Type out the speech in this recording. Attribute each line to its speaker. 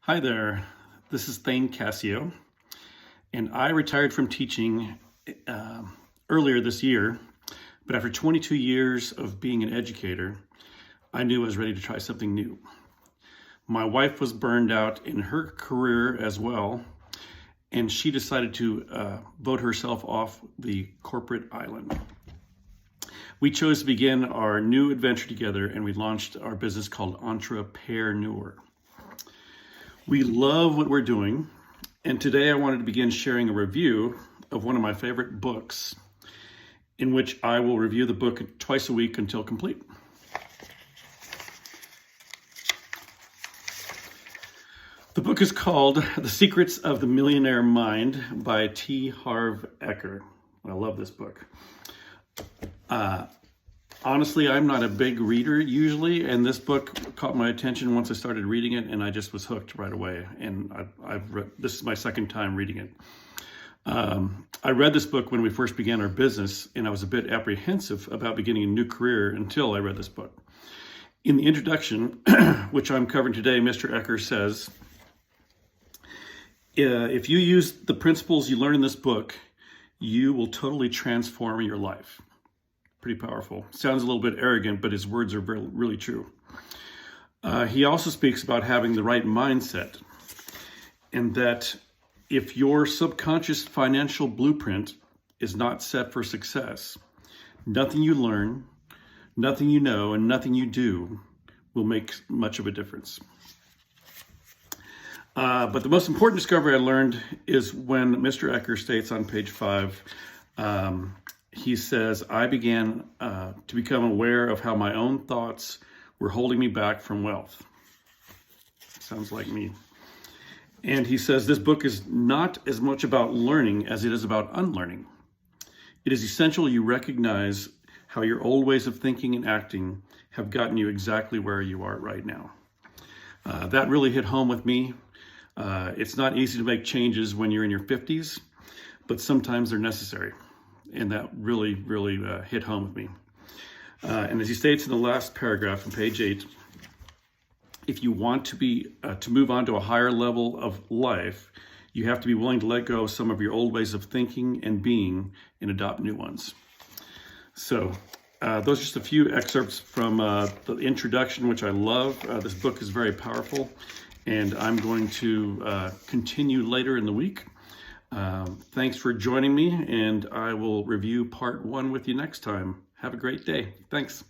Speaker 1: Hi there, this is Thane Cassio, and I retired from teaching earlier this year, but after 22 years of being an educator, I knew I was ready to try something new. My wife was burned out in her career as well, and she decided to vote herself off the corporate island. We chose to begin our new adventure together, and we launched our business called Entrepreneur. We love what we're doing, and today I wanted to begin sharing a review of one of my favorite books, in which I will review the book twice a week until complete. The book is called The Secrets of the Millionaire Mind by Harv Eker. I love this book. Honestly, I'm not a big reader usually, and this book caught my attention once I started reading it, and I just was hooked right away. And this is my second time reading it. I read this book when we first began our business, and I was a bit apprehensive about beginning a new career until I read this book. In the introduction, which I'm covering today, Mr. Eker says, if you use the principles you learn in this book, you will totally transform your life. Pretty powerful. Sounds a little bit arrogant, but his words are really true. He also speaks about having the right mindset, and that if your subconscious financial blueprint is not set for success, nothing you learn, nothing you know, and nothing you do will make much of a difference. But the most important discovery I learned is when Mr. Eker states on page 5, he says, I began to become aware of how my own thoughts were holding me back from wealth. Sounds like me. And he says, this book is not as much about learning as it is about unlearning. It is essential you recognize how your old ways of thinking and acting have gotten you exactly where you are right now. That really hit home with me. It's not easy to make changes when you're in your 50s, but sometimes they're necessary. And that really hit home with me. And as he states in the last paragraph on page 8, if you want to move on to a higher level of life, you have to be willing to let go of some of your old ways of thinking and being and adopt new ones. So those are just a few excerpts from the introduction, which I love. This book is very powerful, and I'm going to continue later in the week. Thanks for joining me, and I will review part 1 with you next time. Have a great day. Thanks.